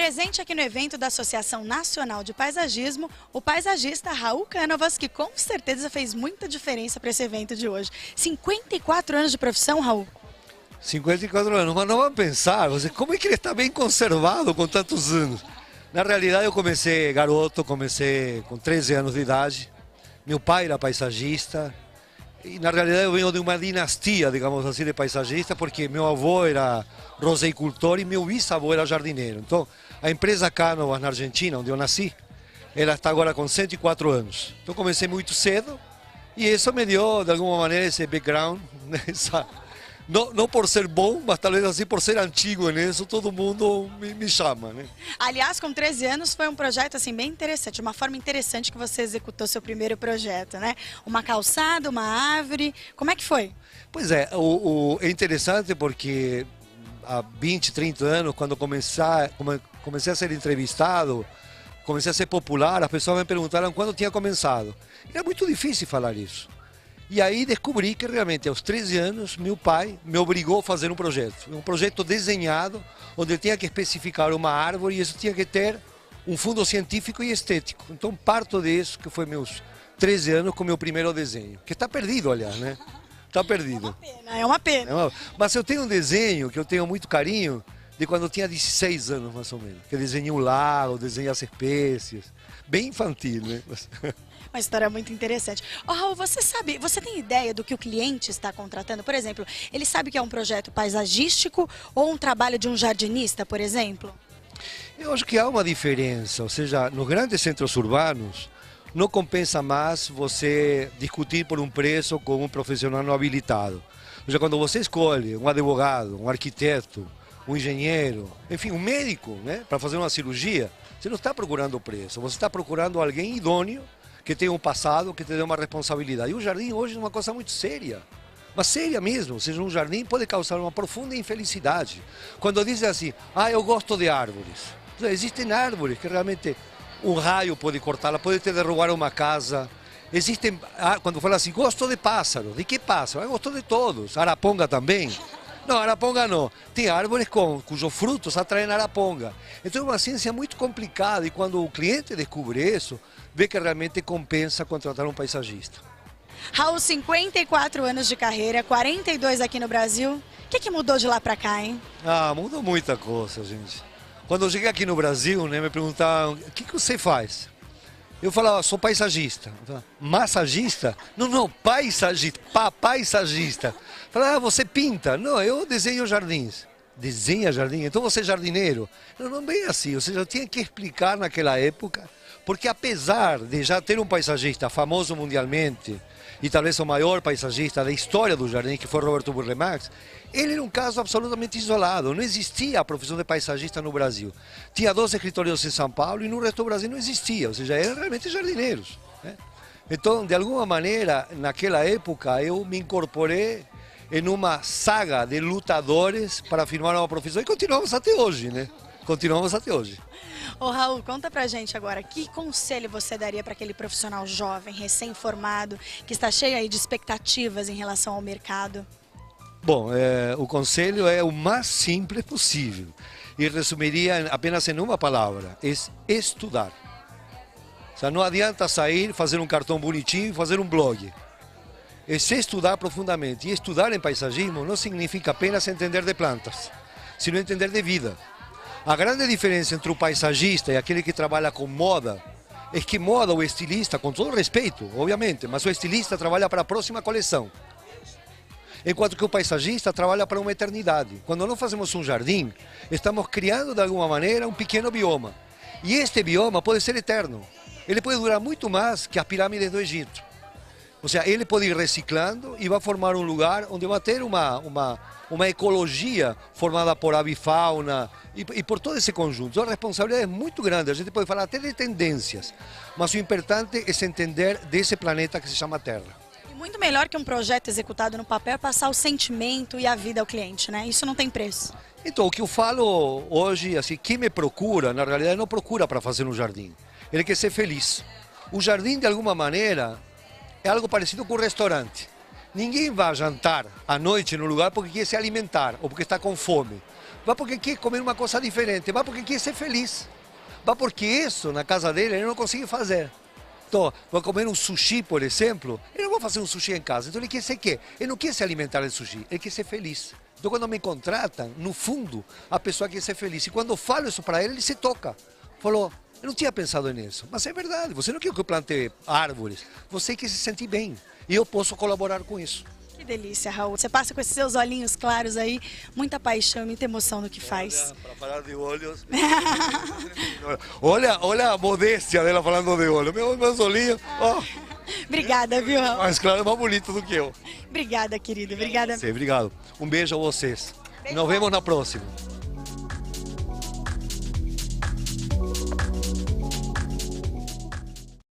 Presente aqui no evento da Associação Nacional de Paisagismo, o paisagista Raul Cánovas, que com certeza fez muita diferença para esse evento de hoje. 54 anos de profissão, Raul? 54 anos, mas não vão pensar, como é que ele está bem conservado com tantos anos? Na realidade eu comecei garoto, comecei com 13 anos de idade, meu pai era paisagista, e na realidade eu venho de uma dinastia, digamos assim, de paisagistas, porque meu avô era roseicultor e meu bisavô era jardineiro. Então, a empresa Cánovas na Argentina, onde eu nasci, ela está agora com 104 anos. Então comecei muito cedo e isso me deu, de alguma maneira, esse background, não por ser bom, mas talvez assim por ser antigo nisso, todo mundo me chama, né? Aliás, com 13 anos foi um projeto assim bem interessante, uma forma interessante que você executou seu primeiro projeto, né? Uma calçada, uma árvore, como é que foi? Pois é, é interessante porque há 20, 30 anos, quando comecei a ser entrevistado, comecei a ser popular, as pessoas me perguntaram quando tinha começado. Era muito difícil falar isso. E aí descobri que realmente aos 13 anos meu pai me obrigou a fazer um projeto desenhado, onde eu tinha que especificar uma árvore e isso tinha que ter um fundo científico e estético. Então parto disso, que foi meus 13 anos com meu primeiro desenho, que está perdido, aliás, né? Está perdido. É uma pena. Mas eu tenho um desenho que eu tenho muito carinho, de quando eu tinha 16 anos, mais ou menos, que eu desenhei um lago, desenhei as espécies, bem infantil, né? Uma história muito interessante. Oh, Raul, você tem ideia do que o cliente está contratando? Por exemplo, ele sabe que é um projeto paisagístico ou um trabalho de um jardinista, por exemplo? Eu acho que há uma diferença, ou seja, nos grandes centros urbanos, não compensa mais você discutir por um preço com um profissional não habilitado. Ou seja, quando você escolhe um advogado, um arquiteto, um engenheiro, enfim, um médico, né, para fazer uma cirurgia, você não está procurando o preço, você está procurando alguém idôneo, que tem um passado, que te dê uma responsabilidade. E o jardim hoje é uma coisa muito séria, mas séria mesmo. Ou seja, um jardim pode causar uma profunda infelicidade. Quando dizem assim, eu gosto de árvores. Existem árvores que realmente um raio pode cortá-la, pode te derrubar uma casa. Existem, quando fala assim, gosto de pássaros. De que pássaro? Eu gosto de todos. Araponga também. Não, araponga não. Tem árvores cujos frutos atraem araponga. Então é uma ciência muito complicada e quando o cliente descobre isso, vê que realmente compensa contratar um paisagista. Raul, 54 anos de carreira, 42 aqui no Brasil. O que mudou de lá para cá, hein? Mudou muita coisa, gente. Quando eu cheguei aqui no Brasil, né, me perguntavam, o que você faz? Eu falava, sou paisagista. Massagista? Não, paisagista. Paisagista. Falava, você pinta? Não, eu desenho jardins. Desenha jardim? Então você é jardineiro? Não bem assim, ou seja, eu tinha que explicar naquela época, porque apesar de já ter um paisagista famoso mundialmente, e talvez o maior paisagista da história do jardim, que foi Roberto Burle Marx, ele era um caso absolutamente isolado, não existia a profissão de paisagista no Brasil. Tinha 2 escritórios em São Paulo e no resto do Brasil não existia, ou seja, eram realmente jardineiros, né? Então, de alguma maneira, naquela época, eu me incorporei em uma saga de lutadores para firmar uma profissão e continuamos até hoje, né? Continuamos até hoje. Ô Raul, conta pra gente agora, que conselho você daria para aquele profissional jovem, recém-formado, que está cheio aí de expectativas em relação ao mercado? Bom, o conselho é o mais simples possível e resumiria apenas em uma palavra, é estudar. Ou seja, não adianta sair, fazer um cartão bonitinho e fazer um blog. É se estudar profundamente. E estudar em paisagismo não significa apenas entender de plantas, sino entender de vida. A grande diferença entre o paisagista e aquele que trabalha com moda é que moda, o estilista, com todo respeito, obviamente, mas o estilista trabalha para a próxima coleção. Enquanto que o paisagista trabalha para uma eternidade. Quando nós fazemos um jardim, estamos criando de alguma maneira um pequeno bioma. E este bioma pode ser eterno. Ele pode durar muito mais que as pirâmides do Egito. Ou seja, ele pode ir reciclando e vai formar um lugar onde vai ter uma ecologia formada por avifauna e por todo esse conjunto. Então, a responsabilidade é muito grande, a gente pode falar até de tendências, mas o importante é se entender desse planeta que se chama Terra. E muito melhor que um projeto executado no papel é passar o sentimento e a vida ao cliente, né? Isso não tem preço. Então, o que eu falo hoje, assim, quem me procura, na realidade não procura para fazer um jardim, ele quer ser feliz. O jardim, de alguma maneira, é algo parecido com um restaurante. Ninguém vai jantar à noite no lugar porque quer se alimentar ou porque está com fome. vai porque quer comer uma coisa diferente, vai porque quer ser feliz. Vai porque isso, na casa dele, ele não consegue fazer. Então, vai comer um sushi, por exemplo, ele não vai fazer um sushi em casa. Então, ele quer ser quê? Ele não quer se alimentar de sushi, ele quer ser feliz. Então, quando me contratam, no fundo, a pessoa quer ser feliz. E quando eu falo isso para ele se toca. Falou, eu não tinha pensado nisso. Mas é verdade, você não quer que eu plante árvores, você quer se sentir bem. E eu posso colaborar com isso. Que delícia, Raul. Você passa com esses seus olhinhos claros aí, muita paixão, muita emoção no que faz. Para falar de olhos. olha a modéstia dela falando de olhos. Meus olhinhos. Oh. Obrigada, viu, Raul? Mais claro, é mais bonito do que eu. Obrigada, querido. Obrigada. Obrigado. Um beijo a vocês. Nos vemos na próxima.